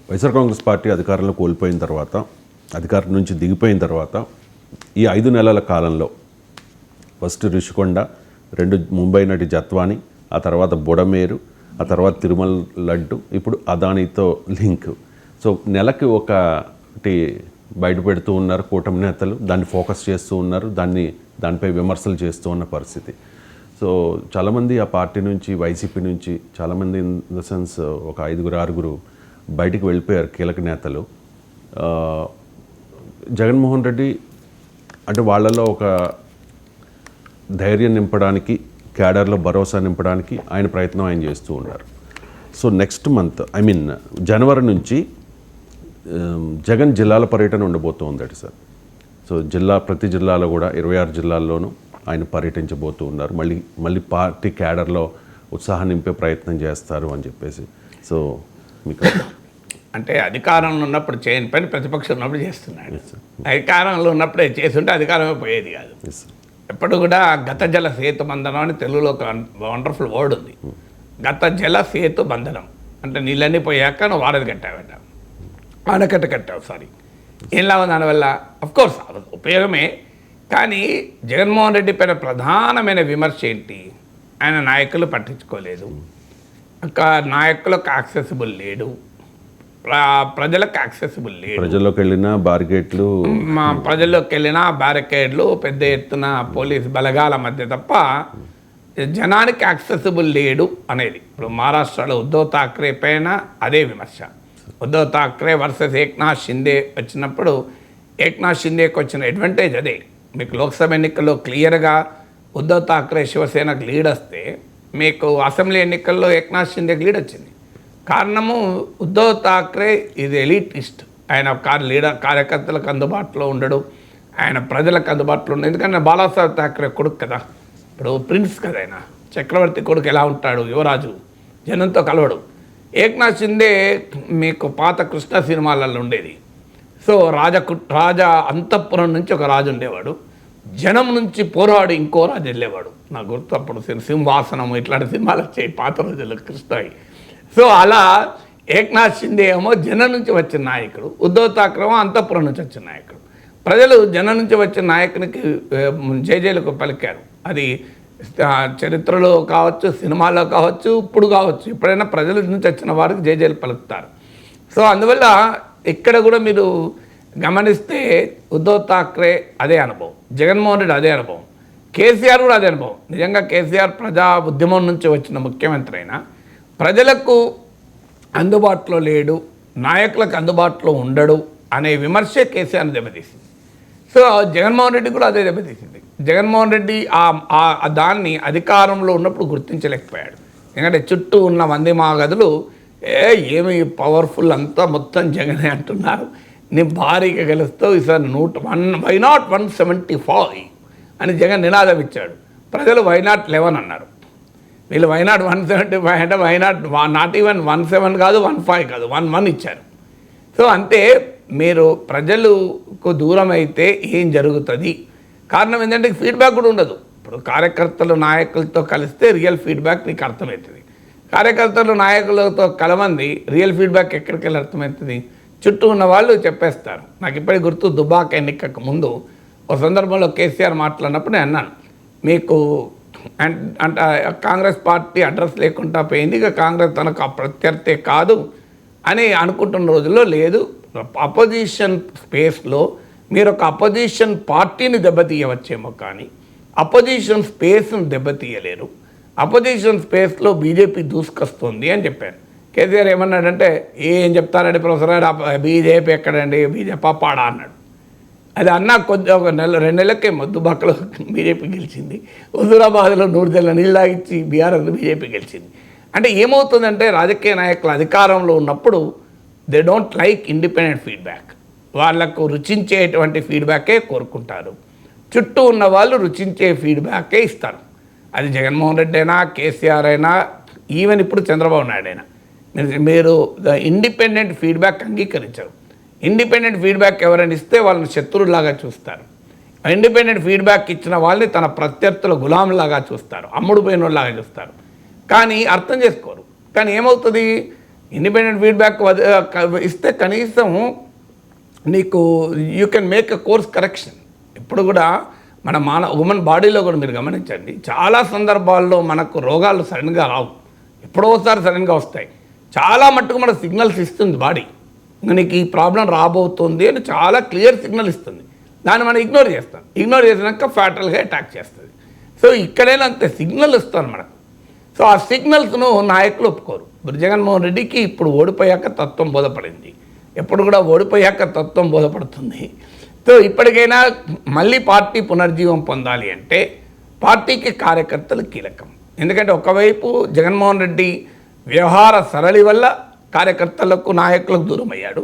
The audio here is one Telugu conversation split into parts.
వైఎస్ఆర్ కాంగ్రెస్ పార్టీ అధికారంలో కోల్పోయిన తర్వాత, అధికారం నుంచి దిగిపోయిన తర్వాత ఈ 5 నెలల కాలంలో ఫస్ట్ రిషికొండ, 2 ముంబై నటి జత్వాని, ఆ తర్వాత బుడమేరు, ఆ తర్వాత తిరుమల లడ్డు, ఇప్పుడు అదానీతో లింక్. సో నెలకి ఒకటి బయట పెడుతూ ఉన్నారు కూటమి నేతలు, దాన్ని ఫోకస్ చేస్తూ ఉన్నారు, దానిపై విమర్శలు చేస్తూ ఉన్న పరిస్థితి. సో చాలామంది ఆ పార్టీ నుంచి, వైసీపీ నుంచి చాలామంది ఇన్ ద సెన్స్ ఒక 5-6 బయటికి వెళ్ళిపోయారు కీలక నేతలు. జగన్మోహన్ రెడ్డి అంటే వాళ్ళలో ఒక ధైర్యం నింపడానికి, క్యాడర్లో భరోసా నింపడానికి ఆయన ప్రయత్నం ఆయన చేస్తూ ఉన్నారు. సో నెక్స్ట్ మంత్ జనవరి నుంచి జగన్ జిల్లాల పర్యటన ఉండబోతుందట సార్. సో ప్రతి జిల్లాలో కూడా 26 జిల్లాల్లోనూ ఆయన పర్యటించబోతూ ఉన్నారు. మళ్ళీ పార్టీ క్యాడర్లో ఉత్సాహం నింపే ప్రయత్నం చేస్తారు అని చెప్పేసి. సో మీకు అంటే అధికారంలో ఉన్నప్పుడు చేయని పని ప్రతిపక్షం ఉన్నప్పుడు చేస్తున్నాడు. అధికారంలో ఉన్నప్పుడే చేస్తుంటే అధికారమే పోయేది కాదు. ఎప్పుడు కూడా గత జల సేతు బంధనం అని తెలుగులో ఒక వండర్ఫుల్ వర్డ్ ఉంది. గత జల సేతు బంధనం అంటే నీళ్ళన్నీ పోయాక నువ్వు వారధి కట్టావట, ఆనకట్ట కట్టావు. సారీ, ఏం లాభం దానివల్ల? అఫ్కోర్స్ ఉపయోగమే. కానీ జగన్మోహన్ రెడ్డి పైన ప్రధానమైన విమర్శ ఏంటి? ఆయన నాయకులు పట్టించుకోలేదు, నాయకులకు యాక్సెసిబుల్ లేడు, ప్రజలకు యాక్సెసిబుల్ లేడు. ప్రజల్లోకి వెళ్ళిన బారికేడ్లు, పెద్ద ఎత్తున పోలీస్ బలగాల మధ్య తప్ప జనానికి యాక్సెసిబుల్ లేడు అనేది. ఇప్పుడు మహారాష్ట్రలో ఉద్ధవ్ ఠాక్రే పైన అదే విమర్శ. ఉద్ధవ్ ఠాక్రే వర్సెస్ ఏక్నాథ్ షిండే వచ్చినప్పుడు ఏక్నాథ్ షిండేకి వచ్చిన అడ్వాంటేజ్ అదే. మీకు లోక్సభ ఎన్నికల్లో క్లియర్గా ఉద్ధవ్ ఠాక్రే శివసేనకు లీడ్ వస్తే, మీకు అసెంబ్లీ ఎన్నికల్లో ఏక్నాథ్ షిండేకి లీడ్ వచ్చింది. కారణము ఉద్ధవ్ ఠాక్రే ఇది ఎలిటిస్ట్. ఆయన కార్యకర్తలకు అందుబాటులో ఉండడు, ఆయన ప్రజలకు అందుబాటులో ఉండడు. ఎందుకంటే బాలాసాహెబ్ ఠాక్రే కొడుకు కదా, ఇప్పుడు ప్రిన్స్ కదా, ఆయన చక్రవర్తి కొడుకు ఎలా ఉంటాడు, యువరాజు, జనంతో కలవడు. ఏక్నాథ్ షిండే మీకు పాత కృష్ణ సినిమాలలో ఉండేది. సో రాజా అంతఃపురం నుంచి ఒక రాజు ఉండేవాడు, జనం నుంచి పోరాడు ఇంకో రాజు వెళ్ళేవాడు. నాకు గుర్తు అప్పుడు సింహాసనం ఇట్లాంటి సినిమాలు వచ్చాయి పాత రోజుల్లో కృష్ణవి. సో అలా ఏక్నాథ్ షిండే ఏమో జనం నుంచి వచ్చిన నాయకుడు, ఉద్ధవ్ ఠాక్రే ఏమో అంతఃపురం నుంచి వచ్చిన నాయకుడు. ప్రజలు జనం నుంచి వచ్చిన నాయకునికి జేజేలకు పలికారు. అది చరిత్రలో కావచ్చు, సినిమాలో కావచ్చు, ఇప్పుడు కావచ్చు, ఎప్పుడైనా ప్రజల నుంచి వచ్చిన వారికి జేజేలు పలుకుతారు. సో అందువల్ల ఇక్కడ కూడా మీరు గమనిస్తే ఉద్ధవ్ ఠాక్రే అదే అనుభవం, జగన్మోహన్ రెడ్డి అదే అనుభవం, కేసీఆర్ కూడా అదే అనుభవం. నిజంగా కేసీఆర్ ప్రజా ఉద్యమం నుంచి వచ్చిన ముఖ్యమంత్రి అయినా ప్రజలకు అందుబాటులో లేడు, నాయకులకు అందుబాటులో ఉండడు అనే విమర్శే కేసీఆర్ని దెబ్బతీసింది. సో జగన్మోహన్ రెడ్డి కూడా అదే దెబ్బతీసింది. జగన్మోహన్ రెడ్డి దాన్ని అధికారంలో ఉన్నప్పుడు గుర్తించలేకపోయాడు. ఎందుకంటే చుట్టూ ఉన్న మంది మాగదులు ఏమి పవర్ఫుల్ అంతా మొత్తం జగనే అంటున్నారు, నీ భారీగా గెలుస్తావు ఈసారి 101 వై నాట్ 175 అని జగన్ నినాదం ఇచ్చాడు. ప్రజలు వై నాట్ 11 అన్నారు. వీళ్ళు వై నాట్ 175 అంటే వై నాట్ ఈవెన్ 17 కాదు, 15 కాదు, 11 ఇచ్చారు. సో అంటే మీరు ప్రజలకు దూరం అయితే ఏం జరుగుతుంది? కారణం ఏంటంటే ఫీడ్బ్యాక్ కూడా ఉండదు. ఇప్పుడు కార్యకర్తలు నాయకులతో కలిస్తే రియల్ ఫీడ్బ్యాక్ నీకు అర్థమవుతుంది. కార్యకర్తలు నాయకులతో కలవంది రియల్ ఫీడ్బ్యాక్ ఎక్కడికి వెళ్ళి అర్థమవుతుంది? చుట్టూ ఉన్న వాళ్ళు చెప్పేస్తారు. నాకు ఇప్పటికి గుర్తు, దుబాక ఎన్నికకు ముందు ఒక సందర్భంలో కేసీఆర్ మాట్లాడినప్పుడు నేను అన్నాను, మీకు అంటే కాంగ్రెస్ పార్టీ అడ్రస్ లేకుండా పోయింది, ఇక కాంగ్రెస్ తనకు ప్రత్యర్థి కాదు అని అనుకుంటున్న రోజుల్లో లేదు. అపోజిషన్ స్పేస్లో మీరు ఒక అపోజిషన్ పార్టీని దెబ్బతీయవచ్చేమో కానీ అపోజిషన్ స్పేస్ను దెబ్బతీయలేరు. అపోజిషన్ స్పేస్లో బీజేపీ దూసుకొస్తుంది అని చెప్పాను. కేసీఆర్ ఏమన్నాడంటే, ఏం చెప్తారండి ప్రొఫెసర్ గారు, బీజేపీ ఎక్కడండి, బీజేపీ పాడా అన్నాడు. అది అన్నా ఒక 2 నెలలకే దుబాకలో బీజేపీ గెలిచింది, హుజూరాబాద్లో 100 జల్ల నీళ్ళు తాగిచ్చి బీఆర్ఎస్ బీజేపీ గెలిచింది. అంటే ఏమవుతుందంటే రాజకీయ నాయకులు అధికారంలో ఉన్నప్పుడు they don't like independent feedback. వాళ్లకు రుచించేటువంటి ఫీడ్బ్యాకే కోరుకుంటారు. చుట్టూ ఉన్న వాళ్ళు రుచించే ఫీడ్బ్యాకే ఇస్తారు. అది జగన్మోహన్ రెడ్డి అయినా, కేసీఆర్ అయినా, ఈవెన్ ఇప్పుడు చంద్రబాబు నాయుడు అయినా. మీరు ఇండిపెండెంట్ ఫీడ్బ్యాక్ అంగీకరించరు. ఇండిపెండెంట్ ఫీడ్బ్యాక్ ఎవరైనా ఇస్తే వాళ్ళని శత్రువులాగా చూస్తారు. ఇండిపెండెంట్ ఫీడ్బ్యాక్ ఇచ్చిన వాళ్ళని తన ప్రత్యర్థుల గులాంలాగా చూస్తారు, అమ్ముడు పోయినలాగా చూస్తారు. కానీ అర్థం చేసుకోరు. కానీ ఏమవుతుంది, ఇండిపెండెంట్ ఫీడ్బ్యాక్ ఇస్తే కనీసం నీకు you can make a course correction. ఇప్పుడు కూడా మన ఉమెన్ బాడీలో కూడా మీరు గమనించండి, చాలా సందర్భాల్లో మనకు రోగాలు సడన్గా రావు, ఎప్పుడో ఒకసారి సడన్గా వస్తాయి. చాలా మట్టుకు మన సిగ్నల్స్ ఇస్తుంది బాడీ, నీకు ఈ ప్రాబ్లం రాబోతుంది అని చాలా క్లియర్ సిగ్నల్ ఇస్తుంది. దాన్ని మనం ఇగ్నోర్ చేస్తాం, ఇగ్నోర్ చేసినాక ఫ్యాటల్గా అటాక్ చేస్తుంది. సో ఇక్కడైనా అంతే సిగ్నల్ ఇస్తాను మనకు. సో ఆ సిగ్నల్స్ను నాయకులు ఒప్పుకోరు. ఇప్పుడు జగన్మోహన్ రెడ్డికి ఇప్పుడు ఓడిపోయాక తత్వం బోధపడింది, ఎప్పుడు కూడా ఓడిపోయాక తత్వం బోధపడుతుంది. సో ఇప్పటికైనా మళ్ళీ పార్టీ పునర్జీవం పొందాలి అంటే పార్టీకి కార్యకర్తలు కీలకం. ఎందుకంటే ఒకవైపు జగన్మోహన్ రెడ్డి వ్యవహార సరళి వల్ల కార్యకర్తలకు నాయకులకు దూరం అయ్యాడు,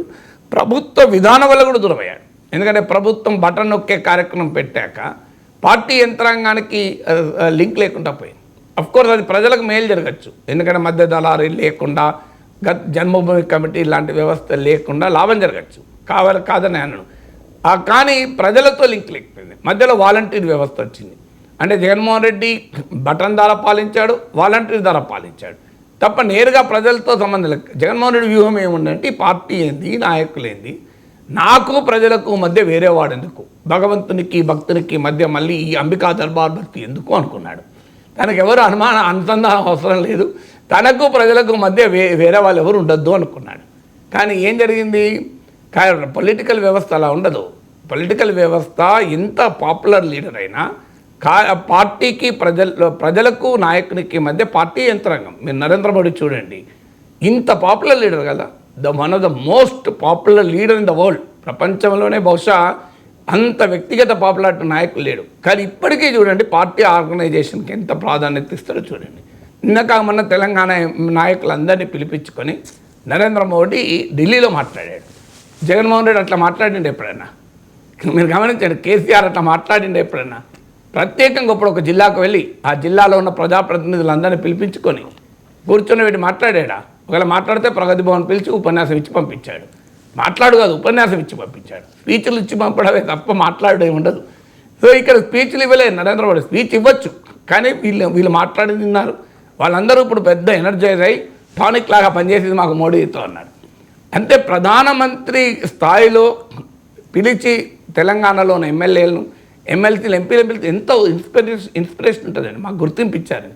ప్రభుత్వ విధానం వల్ల కూడా దూరం అయ్యాడు. ఎందుకంటే ప్రభుత్వం బటన్ నొక్కే కార్యక్రమం పెట్టాక పార్టీ యంత్రాంగానికి లింక్ లేకుండా పోయింది. అఫ్కోర్స్ అది ప్రజలకు మేలు జరగచ్చు, ఎందుకంటే మధ్య దళారీ లేకుండా జన్మభూమి కమిటీ లాంటి వ్యవస్థ లేకుండా లాభం జరగచ్చు, కాదని అన్నాను. కానీ ప్రజలతో లింక్ లేకపోయింది. మధ్యలో వాలంటీర్ వ్యవస్థ వచ్చింది. అంటే జగన్మోహన్ రెడ్డి బటన్ ద్వారా పాలించాడు, వాలంటీర్ ద్వారా పాలించాడు తప్ప నేరుగా ప్రజలతో సంబంధం లేదు. జగన్మోహన్ రెడ్డి వ్యూహం ఏముందంటే ఈ పార్టీ ఏంది, నాయకులు ఏంది, నాకు ప్రజలకు మధ్య వేరేవాడు ఎందుకు, భగవంతునికి భక్తునికి మధ్య మళ్ళీ ఈ అంబికా దర్బార్ భక్తి ఎందుకు అనుకున్నాడు. తనకు ఎవరు అనుసంధానం అవసరం లేదు, తనకు ప్రజలకు మధ్య వేరే వాళ్ళు ఎవరు ఉండొద్దు అనుకున్నాడు. కానీ ఏం జరిగింది, పొలిటికల్ వ్యవస్థ అలా ఉండదు. పొలిటికల్ వ్యవస్థ ఎంత పాపులర్ లీడర్ అయినా పార్టీకి ప్రజలకు నాయకునికి మధ్య పార్టీ యంత్రాంగం. మీరు నరేంద్ర మోడీ చూడండి, ఇంత పాపులర్ లీడర్ కదా, one of the most popular leader in the world. ప్రపంచంలోనే బహుశా అంత వ్యక్తిగత పాపులారిటీ నాయకులు లేడు. కానీ ఇప్పటికీ చూడండి పార్టీ ఆర్గనైజేషన్కి ఎంత ప్రాధాన్యత ఇస్తారో చూడండి. నిన్నక మన తెలంగాణ నాయకులందరినీ పిలిపించుకొని నరేంద్ర మోడీ ఢిల్లీలో మాట్లాడాడు. జగన్మోహన్ రెడ్డి అట్లా మాట్లాడిండు ఎప్పుడైనా? మీరు గమనించండి, కేసీఆర్ అట్లా మాట్లాడిండు ఎప్పుడైనా? ప్రత్యేకంగా ఇప్పుడు ఒక జిల్లాకు వెళ్ళి ఆ జిల్లాలో ఉన్న ప్రజాప్రతినిధులందరినీ పిలిపించుకొని కూర్చొని పెట్టి మాట్లాడాడా? ఒకవేళ మాట్లాడితే ప్రగతి భవన్ పిలిచి ఉపన్యాసం ఇచ్చి పంపించాడు. మాట్లాడు కాదు, ఉపన్యాసం ఇచ్చి పంపించాడు. స్పీచ్లు ఇచ్చి పంపడమే తప్ప మాట్లాడడం ఉండదు. సో ఇక్కడ స్పీచ్లు ఇవ్వలేదు నరేంద్ర మోడీ. స్పీచ్ ఇవ్వచ్చు, కానీ వీళ్ళు మాట్లాడింది విన్నారు. వాళ్ళందరూ ఇప్పుడు పెద్ద ఎనర్జైజ్ అయ్యి టానిక్ లాగా పనిచేసేది మాకు మోడీతో అన్నాడు. అంటే ప్రధానమంత్రి స్థాయిలో పిలిచి తెలంగాణలోని ఎమ్మెల్యేలను ఎమ్మెల్సీలు ఎంపీలు ఎంతో ఇన్స్పిరేషన్ ఉంటుందండి, మాకు గుర్తింపు ఇచ్చారని.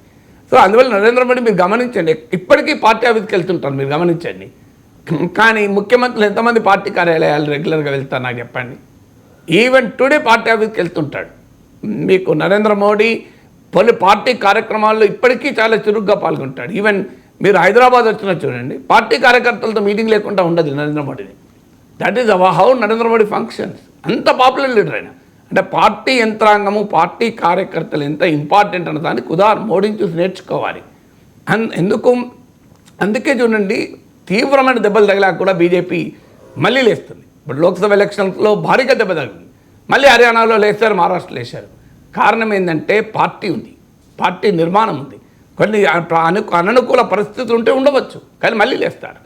సో అందువల్ల నరేంద్ర మోడీ మీరు గమనించండి, ఇప్పటికీ పార్టీ ఆఫీస్కి వెళ్తుంటారు, మీరు గమనించండి. కానీ ముఖ్యమంత్రులు ఎంతమంది పార్టీ కార్యాలయాలు రెగ్యులర్గా వెళ్తారు నాకు చెప్పండి? ఈవెన్ టుడే పార్టీ ఆఫీస్కి వెళ్తుంటాడు. మీకు నరేంద్ర మోడీ పార్టీ కార్యక్రమాల్లో ఇప్పటికీ చాలా చురుగ్గా పాల్గొంటాడు. ఈవెన్ మీరు హైదరాబాద్ వచ్చినా చూడండి, పార్టీ కార్యకర్తలతో మీటింగ్ లేకుండా ఉండదు నరేంద్ర మోడీని. That is how Narendra Modi functions. అంత పాపులర్ లీడర్ అయినా అంటే పార్టీ యంత్రాంగము, పార్టీ కార్యకర్తలు ఎంత ఇంపార్టెంట్ అన్న దానికి ఉదాహరణ మోడీని చూసి నేర్చుకోవాలి. అందుకే చూడండి, తీవ్రమైన దెబ్బలు తగిలాక కూడా బీజేపీ మళ్ళీ లేస్తుంది. ఇప్పుడు లోక్సభ ఎలక్షన్స్లో భారీగా దెబ్బ తగిలింది, మళ్ళీ హర్యానాలో లేస్తారు, మహారాష్ట్రలో లేచారు. కారణం ఏంటంటే పార్టీ ఉంది, పార్టీ నిర్మాణం ఉంది. కొన్ని అననుకూల పరిస్థితులు ఉంటే ఉండవచ్చు, కానీ మళ్ళీ లేస్తారు.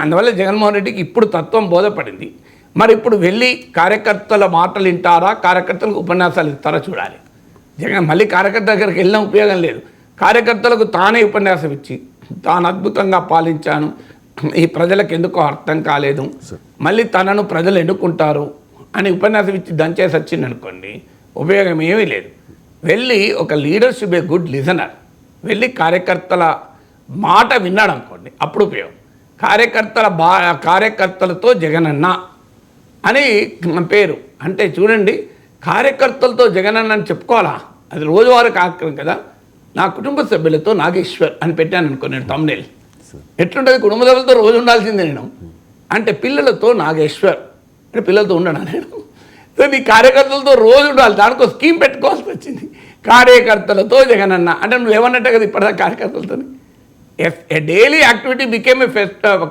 అందువల్ల జగన్మోహన్ రెడ్డికి ఇప్పుడు తత్వం బోధపడింది. మరి ఇప్పుడు వెళ్ళి కార్యకర్తల మాటలు వింటారా, కార్యకర్తలకు ఉపన్యాసాలు ఇస్తారా చూడాలి. జగన్ మళ్ళీ కార్యకర్త దగ్గరికి వెళ్ళిన ఉపయోగం లేదు. కార్యకర్తలకు తానే ఉపన్యాసం ఇచ్చి తాను అద్భుతంగా పాలించాను, ఈ ప్రజలకు ఎందుకో అర్థం కాలేదు, మళ్ళీ తనను ప్రజలు ఎన్నుకుంటారు అని ఉపన్యాసం ఇచ్చి దంచేసి వచ్చింది అనుకోండి, ఉపయోగం ఏమీ లేదు. వెళ్ళి ఒక లీడర్షిప్ ఏ గుడ్ లిజనర్, వెళ్ళి కార్యకర్తల మాట విన్నాడు అనుకోండి, అప్పుడు ఉపయోగం. కార్యకర్తలతో జగనన్న అని పేరు అంటే చూడండి, కార్యకర్తలతో జగనన్న అని చెప్పుకోవాలా, అది రోజువారీ కార్యక్రమం కదా. నా కుటుంబ సభ్యులతో నాగేశ్వర్ అని పెట్టాను అనుకో నేను తమ్నేల్, ఎట్లుంటుంది? కుటుంబ సభ్యులతో రోజు ఉండాల్సిందే నేను. అంటే పిల్లలతో నాగేశ్వర్ అంటే పిల్లలతో ఉండనా నేను? సో నీ కార్యకర్తలతో రోజు ఉండాలి, దానికో స్కీమ్ పెట్టుకోవాల్సి వచ్చింది. కార్యకర్తలతో జగనన్న అంటే నువ్వు ఏమన్నట్టే కదా ఇప్పటిదాకా కార్యకర్తలతో. A daily activity became a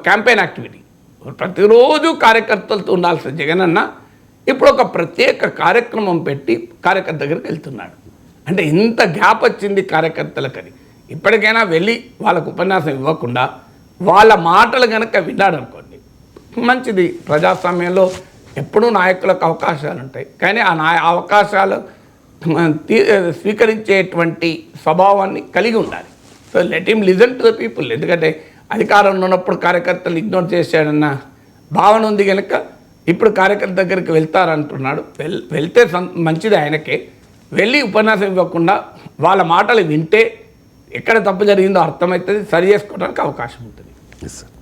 campaign activity. ప్రతిరోజు కార్యకర్తలతో ఉండాల్సిన జగనన్న ఇప్పుడు ఒక ప్రత్యేక కార్యక్రమం పెట్టి కార్యకర్త దగ్గరికి వెళ్తున్నాడు. అంటే ఇంత గ్యాప్ వచ్చింది కార్యకర్తలకని. ఇప్పటికైనా వెళ్ళి వాళ్ళకు ఉపన్యాసం ఇవ్వకుండా వాళ్ళ మాటలు కనుక విన్నాడు అనుకోండి మంచిది. ప్రజాస్వామ్యంలో ఎప్పుడూ నాయకులకు అవకాశాలు ఉంటాయి, కానీ ఆ అవకాశాలు స్వీకరించేటువంటి స్వభావాన్ని కలిగి ఉండాలి. So let him listen to the people. ఎందుకంటే అధికారంలో ఉన్నప్పుడు కార్యకర్తలు ఇగ్నోర్ చేశాడన్న భావన ఉంది కనుక ఇప్పుడు కార్యకర్త దగ్గరికి వెళ్తారంటున్నాడు. వెళ్తే మంచిది ఆయనకే. వెళ్ళి ఉపన్యాసం ఇవ్వకుండా వాళ్ళ మాటలు వింటే ఎక్కడ తప్పు జరిగిందో అర్థమవుతుంది, సరి చేసుకోవడానికి అవకాశం ఉంటుంది. Yes sir.